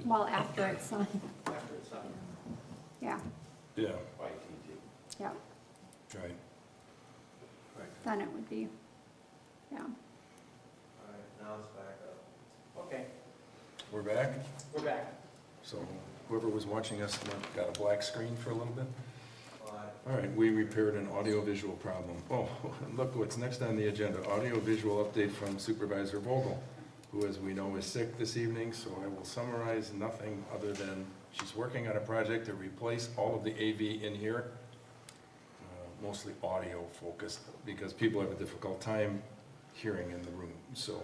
Well, after it's signed, After it's signed yeah, Yeah, by TT. yeah, right. then it would be, yeah. All right, now it's back up. Okay, We're back. we're back. So whoever was watching us got a black screen for a little bit. All right. All right, we repaired an audio-visual problem. Oh, look what's next on the agenda, audio-visual update from Supervisor Vogel, who, as we know, is sick this evening, so I will summarize nothing other than she's working on a project to replace all of the AV in here, mostly audio focused, because people have a difficult time hearing in the room. So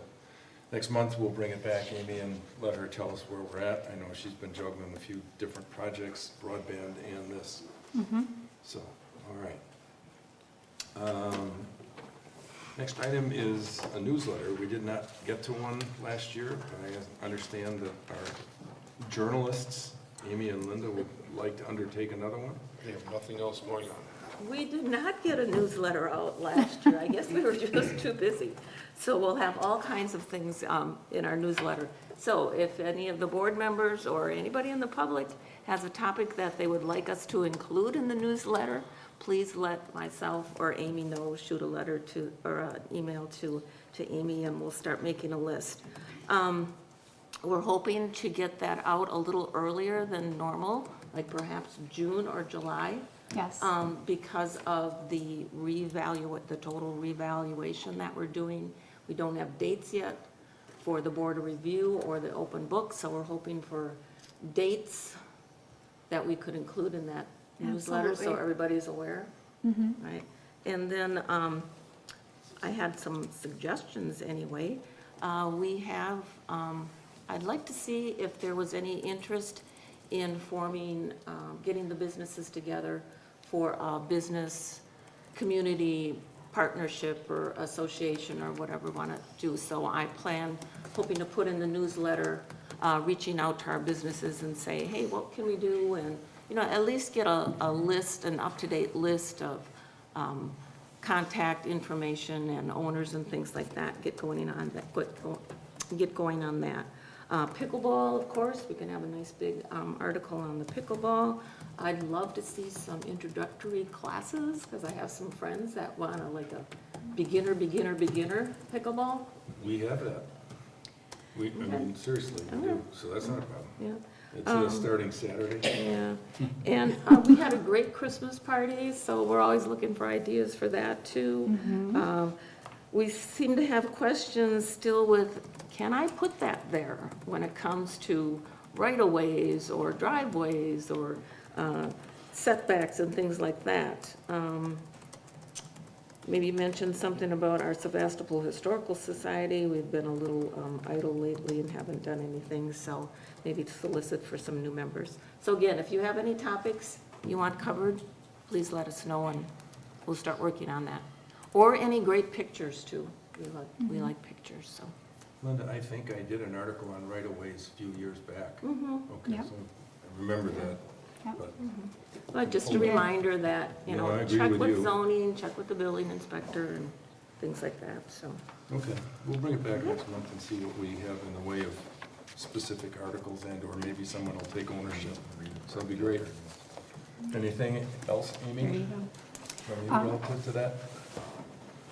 next month, we'll bring it back, Amy, and let her tell us where we're at. I know she's been juggling a few different projects, broadband and this. So, all right. Next item is a newsletter. We did not get to one last year, but I understand that our journalists, Amy and Linda, would like to undertake another one. We have nothing else going on. We did not get a newsletter out last year. I guess we were just too busy. So we'll have all kinds of things in our newsletter. So if any of the board members or anybody in the public has a topic that they would like us to include in the newsletter, please let myself or Amy know. Shoot a letter to, or an email to Amy, and we'll start making a list. We're hoping to get that out a little earlier than normal, like perhaps June or July. Yes. Because of the total revaluation that we're doing. We don't have dates yet for the board of review or the open book, so we're hoping for dates that we could include in that newsletter, so Absolutely. everybody's aware, right? And then I had some suggestions anyway. We have, I'd like to see if there was any interest in forming, getting the businesses together for a business community partnership or association or whatever we want to do. So I plan, hoping to put in the newsletter, reaching out to our businesses and say, hey, what can we do? And, you know, at least get a list, an up-to-date list of contact information and owners and things like that, get going on that. Pickleball, of course, we can have a nice big article on the pickleball. I'd love to see some introductory classes, because I have some friends that want like a beginner pickleball. We have that. I mean, seriously, we do, so that's not a problem. Yeah. It's starting Saturday. Yeah, and we had a great Christmas party, so we're always looking for ideas for that too. We seem to have questions still with, can I put that there when it comes to right-of-ways or driveways or setbacks and things like that? Maybe mention something about our Sevastopol Historical Society. We've been a little idle lately and haven't done anything, so maybe to solicit for some new members. So again, if you have any topics you want covered, please let us know and we'll start working on that. Or any great pictures too. We like pictures, so. Linda, I think I did an article on right-of-ways a few years back. Okay, Yep. so I remember that, Yep. but But just a reminder that, you No, I know, agree check with with you. zoning, check with the building inspector and things like that, so. okay, we'll bring it back next month and see what we have in the way of specific articles and or maybe someone will take ownership. So it'll be great. Anything else, Amy? There you go. From you relative to that?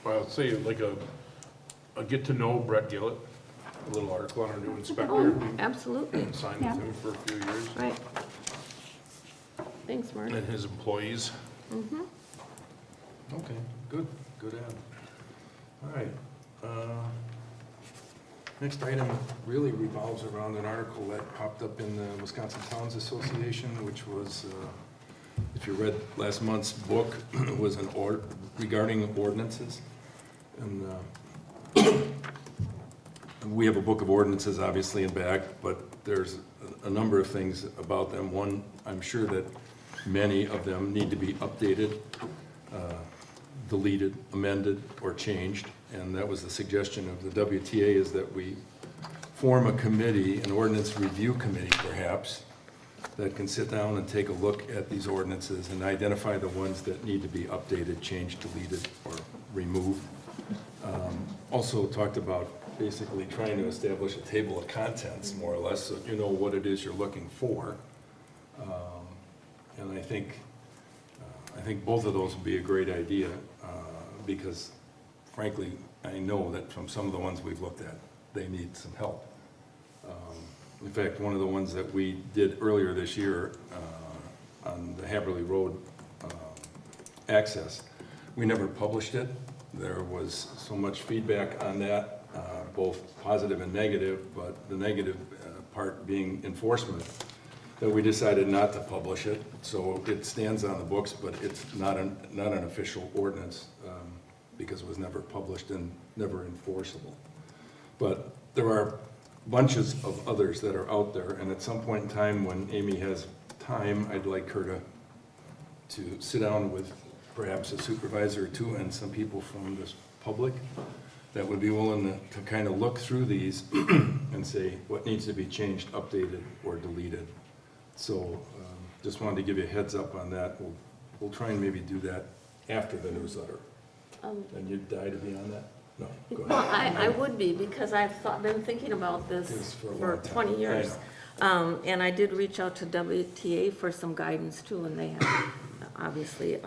Well, I'd say like a get to know Brett Gillett, a little article on our new inspector. Oh, absolutely, Signed Yeah. with him for a few years. right. Thanks, Mark. And his employees. Okay, good ad. All right. Next item really revolves around an article that popped up in the Wisconsin Towns Association, which was, if you read last month's book, it was an regarding ordinances. And we have a book of ordinances obviously in back, but there's a number of things about them. One, I'm sure that many of them need to be updated, deleted, amended, or changed. And that was the suggestion of the WTA, is that we form a committee, an ordinance review committee perhaps, that can sit down and take a look at these ordinances and identify the ones that need to be updated, changed, deleted, or removed. Also talked about basically trying to establish a table of contents, more or less, so you know what it is you're looking for. And I think both of those would be a great idea, because frankly, I know that from some of the ones we've looked at, they need some help. In fact, one of the ones that we did earlier this year on the Haverly Road access, we never published it. There was so much feedback on that, both positive and negative, but the negative part being enforcement, that we decided not to publish it. So it stands on the books, but it's not an official ordinance, because it was never published and never enforceable. But there are bunches of others that are out there, and at some point in time, when Amy has time, I'd like her to sit down with perhaps a supervisor or two and some people from this public that would be willing to kind of look through these and say what needs to be changed, updated, or deleted. So just wanted to give you a heads up on that. We'll try and maybe do that after the newsletter. And you'd die to be on that? No, go Well, ahead. I would be, because been thinking about this This for a for long time. 20 I years. And I did reach out to WTA for some guidance too, and they have obviously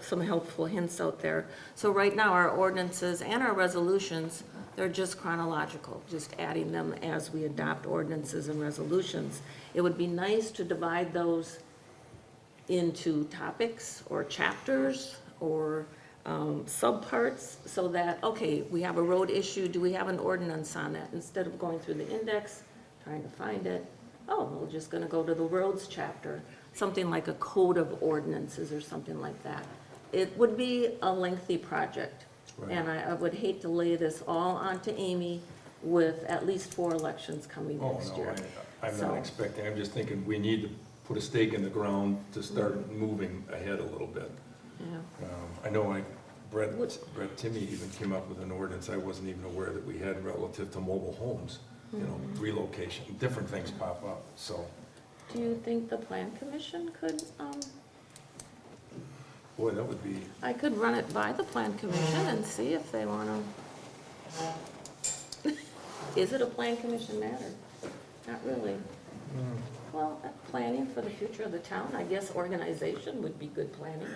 some helpful hints out there. So right now, our ordinances and our resolutions, they're just chronological, just adding them as we adopt ordinances and resolutions. It would be nice to divide those into topics or chapters or subparts, so that, okay, we have a road issue, do we have an ordinance on that? Instead of going through the index, trying to find it, we're just gonna go to the roads chapter, something like a code of ordinances or something like that. It would be a lengthy project, Right. and I would hate to lay this all onto Amy with at least 4 elections coming Oh, next no, year. I'm So- not expecting, I'm just thinking we need to put a stake in the ground to start moving ahead a little bit. Yeah. I know Brett Timmy even came up with an ordinance I wasn't even aware that we had relative to mobile homes, relocation, different things pop up, so. Do you think the plan commission could, Boy, that would be, I could run it by the plan commission and see if they wanna. Is it a plan commission matter? Not really. Well, planning for the future of the town, I guess organization would be good planning.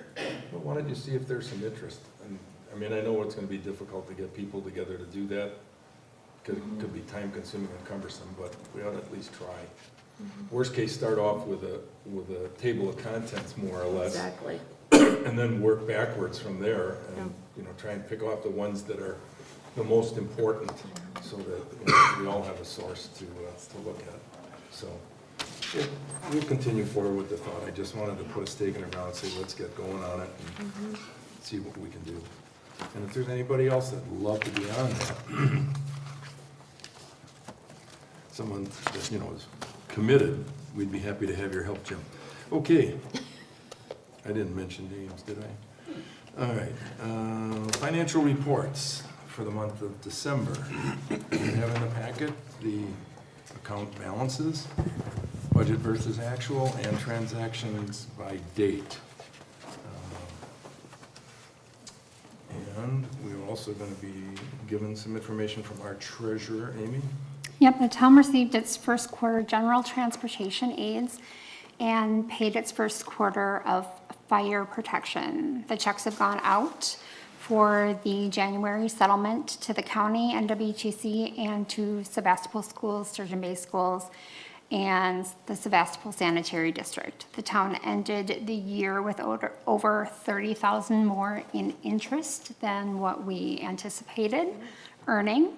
but why don't you see if there's some interest? And, I mean, I know it's gonna be difficult to get people together to do that. Could be time consuming and cumbersome, but we ought to at least try. Worst case, start off with a table of contents, more or less. Exactly. And then work backwards from there and, try and pick off the ones that are the most important so that we all have a source to look at. So we'll continue forward with the thought. I just wanted to put a stake in the ground and say, let's get going on it and see what we can do. And if there's anybody else that'd love to be on that, someone that, is committed, we'd be happy to have your help, Jim. Okay. I didn't mention names, did I? All right, financial reports for the month of December. We have in the packet the account balances, budget versus actual, and transactions by date. And we're also going to be given some information from our treasurer, Amy. Yep, the town received its first quarter general transportation aids and paid its first quarter of fire protection. The checks have gone out for the January settlement to the county and WTC and to Sevastopol schools, Sturgeon Bay schools, and the Sevastopol Sanitary District. The town ended the year with over $30,000 more in interest than what we anticipated earning.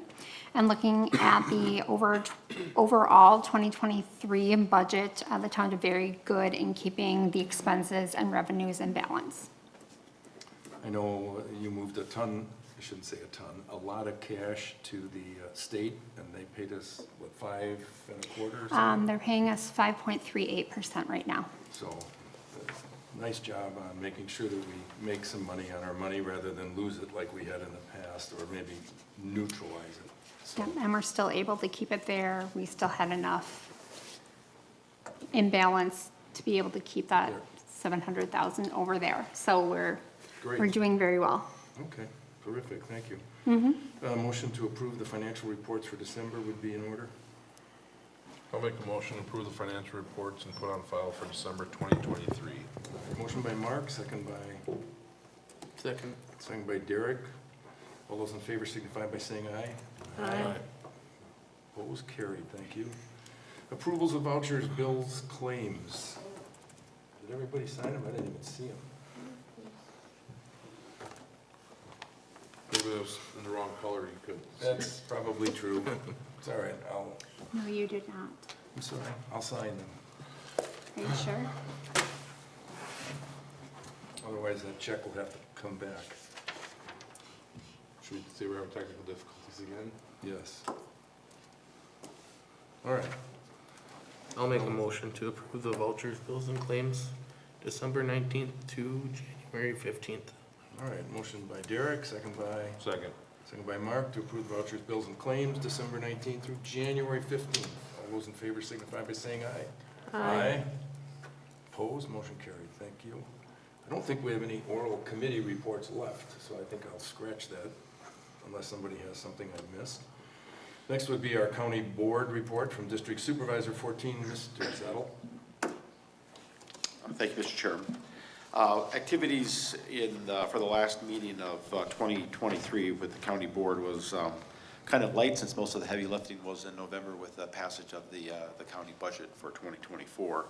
And looking at the overall 2023 budget, the town did very good in keeping the expenses and revenues in balance. I know you moved a ton, I shouldn't say a ton, a lot of cash to the state, and they paid us, what, 5 1/4 or something? They're paying us 5.38% right now. So, nice job on making sure that we make some money on our money rather than lose it like we had in the past, or maybe neutralize it. So, Yep, and we're still able to keep it there. We still had enough in balance to be able to keep that There. 700,000 over there. So we're Great. doing very well. okay, Terrific, thank you. Motion to approve the financial reports for December would be in order. I'll make a motion to approve the financial reports and put on file for December 2023. Motion by Mark, second by? Second. Second by Derek. All those in favor signify by saying aye. Aye. Opposed, carried, thank you. Approvals of vouchers, bills, claims. Did everybody sign them? I didn't even see them. Maybe it was in the wrong color, you could. That's probably true. It's all right, No, you did not. I'm sorry, I'll sign them. Are you sure? Otherwise, that check will have to come back. Should we say we're having technical difficulties again? Yes. All right, I'll make a motion to approve the vouchers, bills, and claims December 19th to January 15th. all right. Motion by Derek, second by? Second. Second by Mark to approve vouchers, bills, and claims December 19th through January 15th. All those in favor signify by saying aye. Aye. Opposed, motion carried, thank you. I don't think we have any oral committee reports left, so I think I'll scratch that unless somebody has something I missed. Next would be our county board report from District Supervisor 14, Mr. Zettel. Thank you, Mr. Chairman. Activities for the last meeting of 2023 with the county board was kind of light, since most of the heavy lifting was in November with the passage of the county budget for 2024.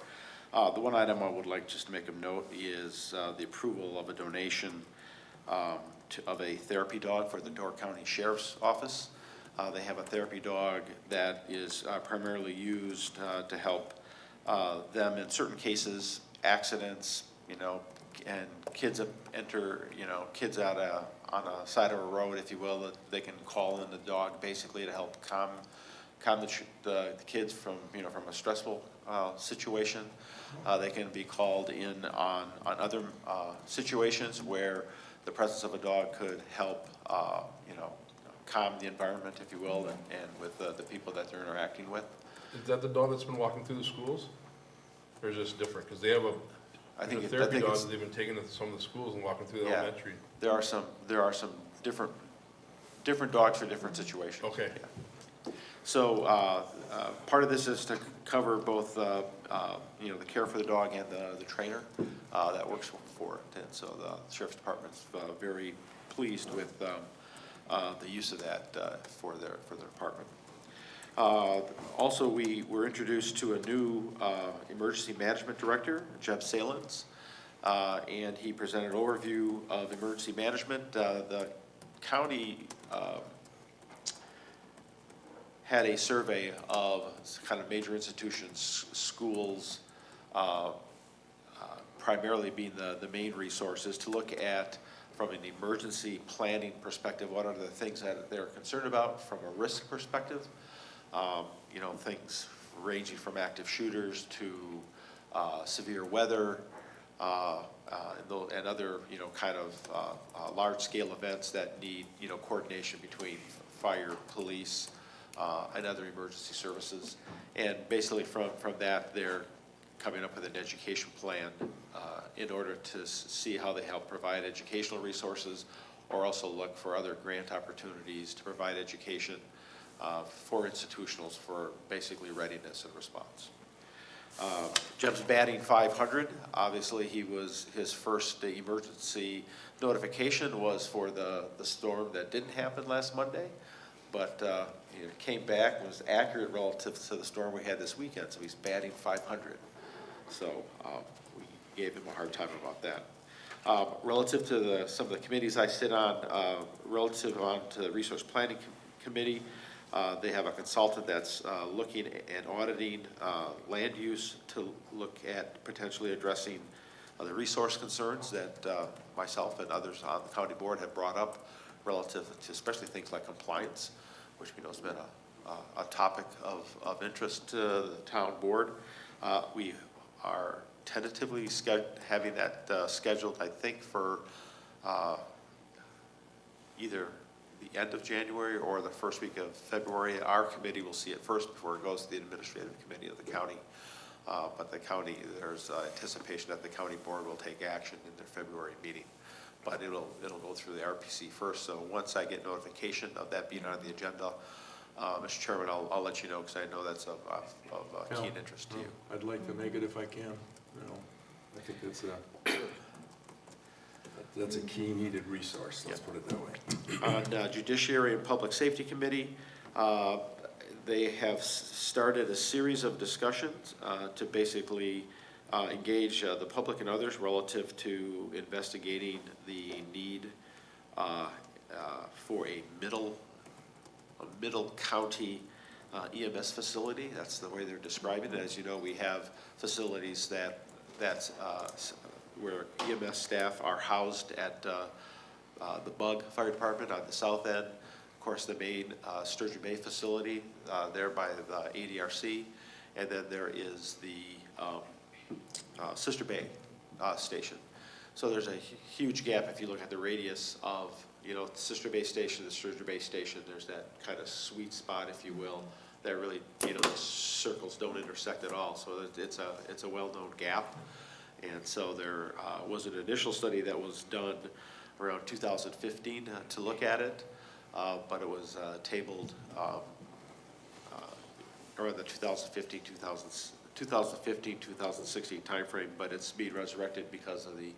The one item I would like just to make a note is the approval of a donation of a therapy dog for the Door County Sheriff's Office. They have a therapy dog that is primarily used to help them in certain cases, accidents, and kids enter, kids out on a side of a road, if you will, that they can call in the dog basically to help calm the kids from, from a stressful situation. They can be called in on other situations where the presence of a dog could help, calm the environment, if you will, and with the people that they're interacting with. Is that the dog that's been walking through the schools? Or is this different? Because they have I think therapy dogs that they've been taking to some of the schools and walking through the elementary. There are some different dogs for different situations. Okay. Yeah. So part of this is to cover both the care for the dog and the trainer that works for it. And so the Sheriff's Department's very pleased with the use of that for their department. Also, we were introduced to a new emergency management director, Jeb Salins, and he presented an overview of emergency management. The county had a survey of kind of major institutions, schools, primarily being the main resources, to look at, from an emergency planning perspective, what are the things that they're concerned about from a risk perspective. Things ranging from active shooters to severe weather and other, kind of large-scale events that need, coordination between fire, police, and other emergency services. And basically from that, they're coming up with an education plan in order to see how they help provide educational resources, or also look for other grant opportunities to provide education for institutionals for basically readiness and response. Jeb's batting 500. Obviously, his first emergency notification was for the storm that didn't happen last Monday, but he came back and was accurate relative to the storm we had this weekend, so he's batting 500. So we gave him a hard time about that. Relative to some of the committees I sit on, relative to the Resource Planning Committee, they have a consultant that's looking and auditing land use to look at potentially addressing the resource concerns that myself and others on the county board have brought up relative to especially things like compliance, which we know has been a topic of interest to the town board. We are tentatively having that scheduled, I think, for either the end of January or the first week of February. Our committee will see it first before it goes to the administrative committee of the county. But the county, there's anticipation that the county board will take action in their February meeting. but it'll go through the RPC first. So once I get notification of that being on the agenda, Mr. Chairman, I'll let you know, because I know that's of keen interest to you. I'd like to make it if I can, you know. I think that's a key needed resource, let's put it that way. On Judiciary and Public Safety Committee, they have started a series of discussions to basically engage the public and others relative to investigating the need for a middle county EMS facility. That's the way they're describing it. As you know, we have facilities that's where EMS staff are housed at the Bug Fire Department on the south end. Of course, the main Sturgeon Bay facility there by the ADRC, and then there is the Sister Bay station. So there's a huge gap if you look at the radius of, you know, Sister Bay Station, the Sturgeon Bay Station. There's that kind of sweet spot, if you will, that really, you know, the circles don't intersect at all. So it's a well-known gap. And so there was an initial study that was done around 2015 to look at it, but it was tabled around the 2015-2016 timeframe, but it's being resurrected because of the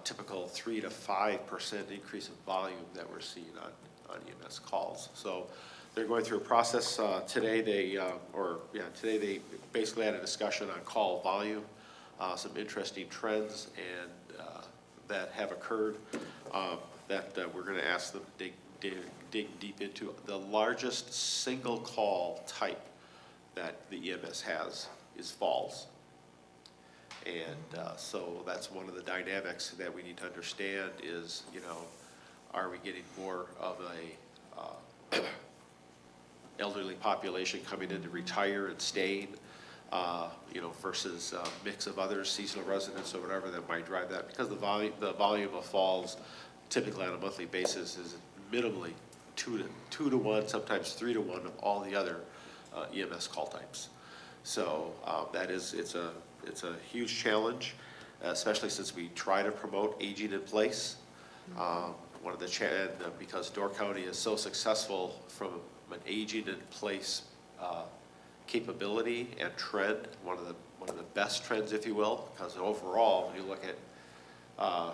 typical 3 to 5% increase in volume that we're seeing on EMS calls. So they're going through a process. Today they basically had a discussion on call volume, some interesting trends and that have occurred that we're going to ask them to dig deep into. The largest single call type that the EMS has is falls. And so that's one of the dynamics that we need to understand is, you know, are we getting more of a elderly population coming in to retire and staying, you know, versus a mix of others, seasonal residents or whatever that might drive that, because the volume of falls typically on a monthly basis is minimally 2 to 1, sometimes 3 to 1 of all the other EMS call types. So it's a huge challenge, especially since we try to promote aging in place. One of the because Door County is so successful from an aging in place capability and trend, one of the best trends, if you will, because overall, when you look at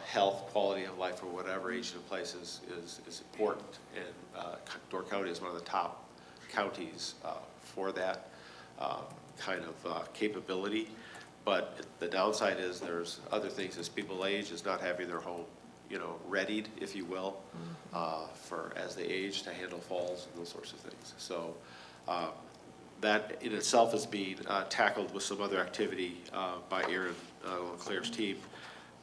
health, quality of life, or whatever, aging in place is important, and Door County is one of the top counties for that kind of capability. But the downside is there's other things as people age, is not having their home, you know, readied, if you will, for as they age to handle falls and those sorts of things. So that in itself is being tackled with some other activity by Aaron Leclerc's team.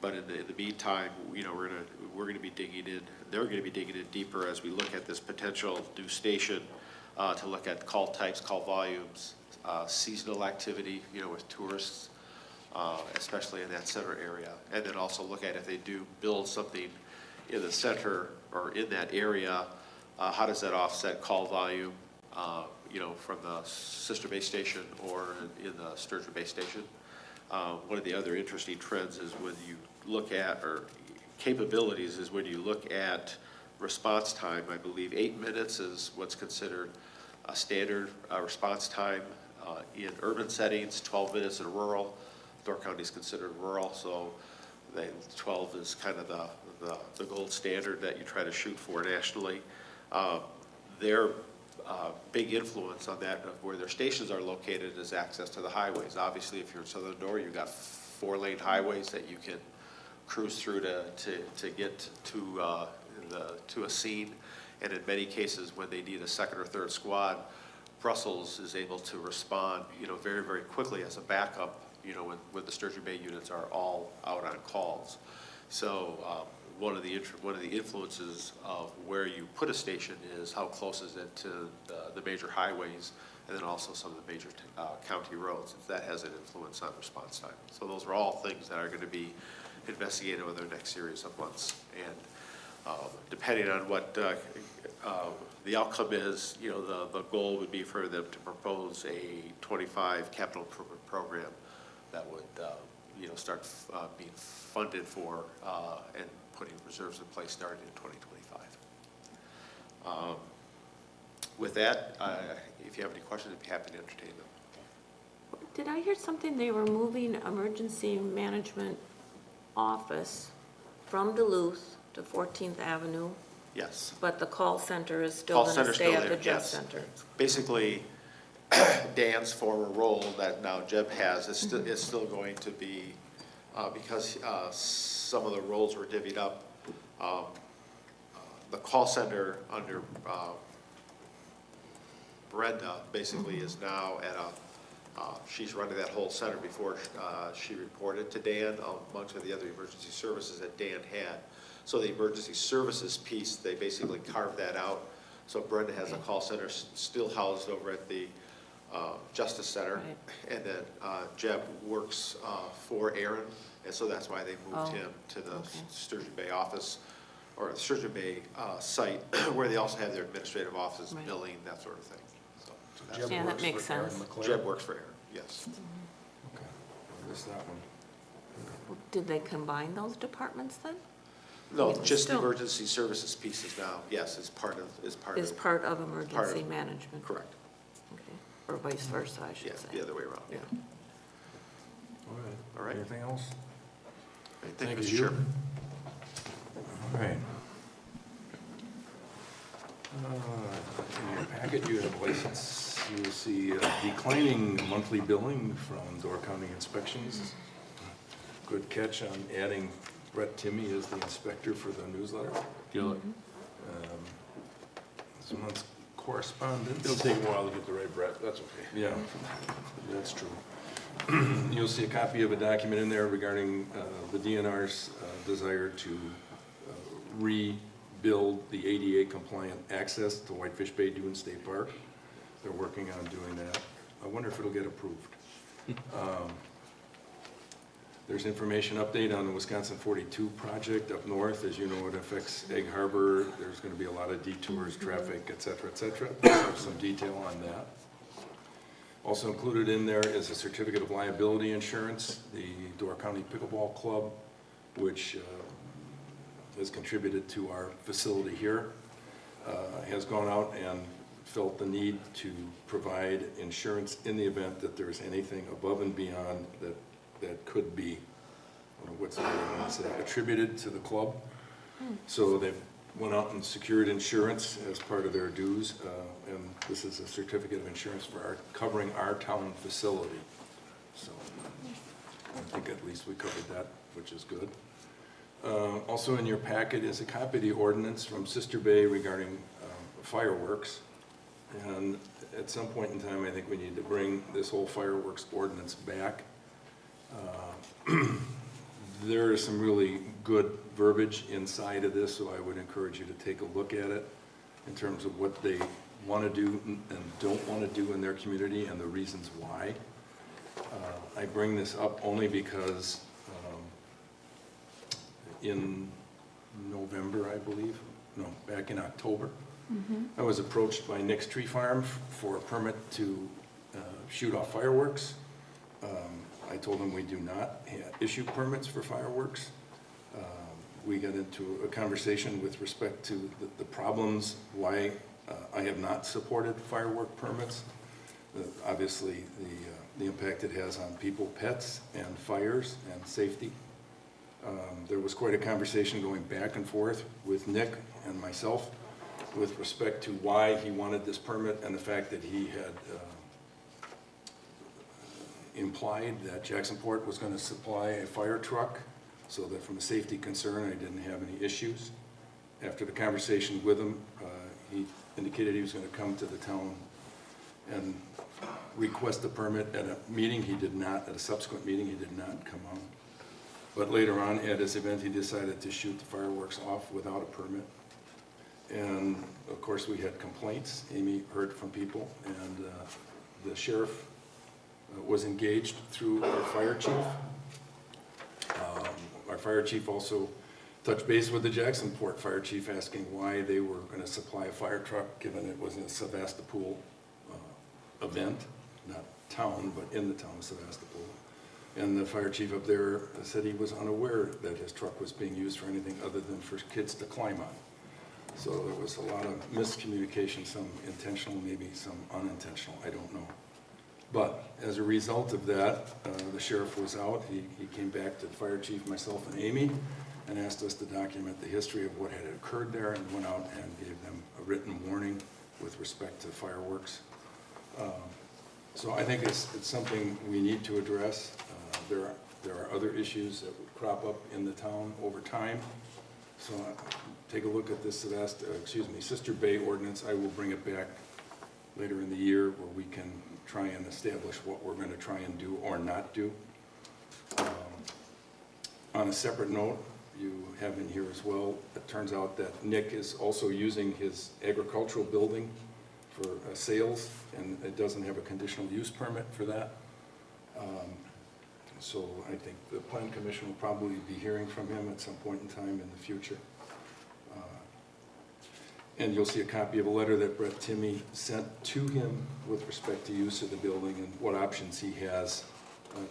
But in the meantime, you know, we're going to be digging in. They're going to be digging in deeper as we look at this potential new station to look at call types, call volumes, seasonal activity, you know, with tourists, especially in that center area, and then also look at if they do build something in the center or in that area, how does that offset call volume, you know, from the Sister Bay Station or in the Sturgeon Bay Station. One of the other interesting trends is when you look at, or capabilities, is when you look at response time. I believe 8 minutes is what's considered a standard response time in urban settings, 12 minutes in rural. Door County is considered rural, so 12 is kind of the gold standard that you try to shoot for nationally. Their big influence on that, of where their stations are located, is access to the highways. Obviously, if you're in Southern Door, you've got 4-lane highways that you can cruise through to get to a scene. And in many cases, when they need a second or third squad, Brussels is able to respond, you know, very, very quickly as a backup, you know, when the Sturgeon Bay units are all out on calls. So one of the influences of where you put a station is how close is it to the major highways, and then also some of the major county roads. That has an influence on response time. So those are all things that are going to be investigated over the next series of months. And depending on what the outcome is, you know, the goal would be for them to propose a 25 capital improvement program that would, you know, start being funded for and putting reserves in place starting in 2025. With that, if you have any questions, I'd be happy to entertain them. Did I hear something, they were moving emergency management office from Duluth to 14th Avenue, Yes. but the call center is still Call going to center's stay still at there, the Jeff yes. Center? Basically, Dan's former role that now Jeb has is still going to be, because some of the roles were divvied up, the call center under Brenda basically is now at she's running that whole center before she reported to Dan, amongst the other emergency services that Dan had. So the emergency services piece, they basically carved that out. So Brenda has a call center still housed over at the Justice Center. Right. And then Jeb works for Aaron, and so that's why they moved him to the okay. Sturgeon Bay office, or the Sturgeon Bay site, where they also have their administrative offices, Right. billing, that sort of thing. So that's- Jeb Yeah, that works makes for Aaron sense. LeClaire? Jeb works for Aaron, yes. Okay, I missed that one. Did they combine those departments then? No, It's just the still- emergency services pieces now, yes, is part of. Is part of emergency management? Correct, Okay, or vice versa, I yeah, should say. the other way around, yeah. All right. All right. Anything else? Thank you, Thank Mr. you. Chairman. All right. In your packet, you have license, you will see declining monthly billing from Door County Inspections. Good catch on adding Brett Timmy as the inspector for the newsletter. Gillett. Someone's correspondence. It'll take a while to get the right Brett, that's okay. Yeah, that's true. You'll see a copy of a document in there regarding the DNR's desire to rebuild the ADA compliant access to Whitefish Bay Dune State Park. They're working on doing that. I wonder if it'll get approved. There's information update on the Wisconsin 42 project up north. As you know, it affects Egg Harbor. There's going to be a lot of detours, traffic, et cetera, et cetera. So some detail on that. Also included in there is a certificate of liability insurance. The Door County Pickleball Club, which has contributed to our facility here, has gone out and felt the need to provide insurance in the event that there's anything above and beyond that could be, what's the word I want to say, attributed to the club. So they went out and secured insurance as part of their dues, and this is a certificate of insurance for covering our town facility. So I think at least we covered that, which is good. Also in your packet is a copy of the ordinance from Sister Bay regarding fireworks. And at some point in time, I think we need to bring this whole fireworks ordinance back. There is some really good verbiage inside of this, so I would encourage you to take a look at it in terms of what they want to do and don't want to do in their community and the reasons why. I bring this up only because in November, I believe, no, back in October, I was approached by Nick's Tree Farm for a permit to shoot off fireworks. I told them we do not issue permits for fireworks. We got into a conversation with respect to the problems, why I have not supported firework permits. Obviously, the impact it has on people, pets, and fires and safety. There was quite a conversation going back and forth with Nick and myself with respect to why he wanted this permit and the fact that he had implied that Jacksonport was going to supply a fire truck so that from a safety concern, I didn't have any issues. After the conversation with him, he indicated he was going to come to the town and request a permit at a meeting. He did not, at a subsequent meeting, he did not come on. But later on at this event, he decided to shoot the fireworks off without a permit. And of course, we had complaints. Amy heard from people, and the sheriff was engaged through our fire chief. Our fire chief also touched base with the Jacksonport fire chief, asking why they were going to supply a fire truck, given it was in a Sevastopol event, not town, but in the town of Sevastopol. And the fire chief up there said he was unaware that his truck was being used for anything other than for kids to climb on. So there was a lot of miscommunication, some intentional, maybe some unintentional, I don't know. But as a result of that, the sheriff was out. He came back to the fire chief, myself, and Amy, and asked us to document the history of what had occurred there, and went out and gave them a written warning with respect to fireworks. So I think it's something we need to address. There are other issues that would crop up in the town over time. So take a look at this Sister Bay ordinance. I will bring it back later in the year where we can try and establish what we're going to try and do or not do. On a separate note, you have in here as well, it turns out that Nick is also using his agricultural building for sales, and it doesn't have a conditional use permit for that. So I think the Plan Commission will probably be hearing from him at some point in time in the future. And you'll see a copy of a letter that Brett Timmy sent to him with respect to use of the building and what options he has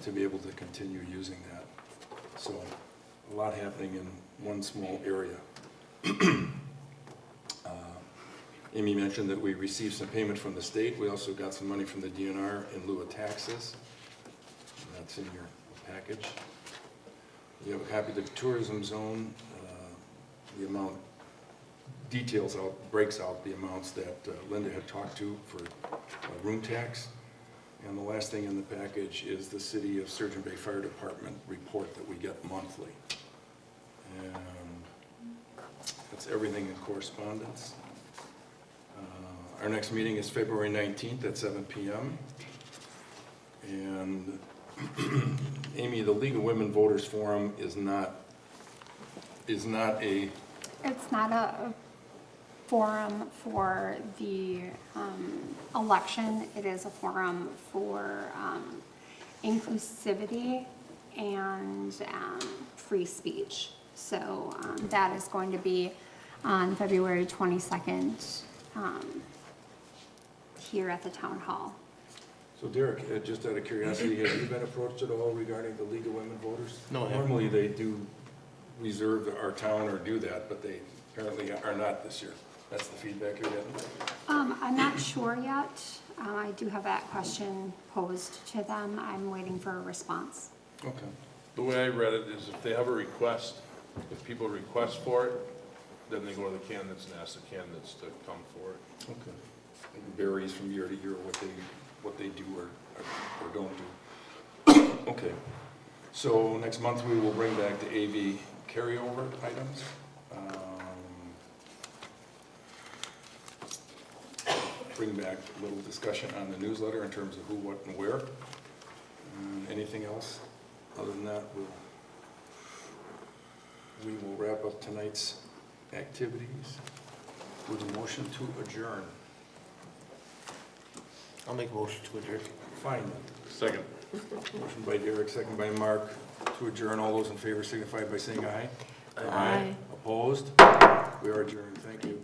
to be able to continue using that. So a lot happening in one small area. Amy mentioned that we received some payment from the state. We also got some money from the DNR in lieu of taxes. That's in your package. You have a copy of the tourism zone. The amount breaks out the amounts that Linda had talked to for room tax. And the last thing in the package is the City of Sturgeon Bay Fire Department report that we get monthly. And that's everything in correspondence. Our next meeting is February 19th at 7 p.m. And Amy, the League of Women Voters Forum is not a... It's not a forum for the election. It is a forum for inclusivity and free speech. So that is going to be on February 22nd here at the town hall. So Derek, just out of curiosity, have you been approached at all regarding the League of Women Voters? No, I haven't. Normally they do reserve our town or do that, but they apparently are not this year. That's the feedback you're getting? I'm not sure yet. I do have that question posed to them. I'm waiting for a response. Okay. The way I read it is if they have a request, if people request for it, then they go to the candidates and ask the candidates to come for it. Okay. It varies from year to year what they do or don't do. Okay. So next month we will bring back the AV carryover items. Bring back a little discussion on the newsletter in terms of who, what, and where. Anything else? Other than that, we will wrap up tonight's activities with a motion to adjourn. I'll make a motion to adjourn. Fine. Second. Motion by Derek, second by Mark to adjourn. All those in favor signify by saying aye. Aye. Opposed? We are adjourned. Thank you.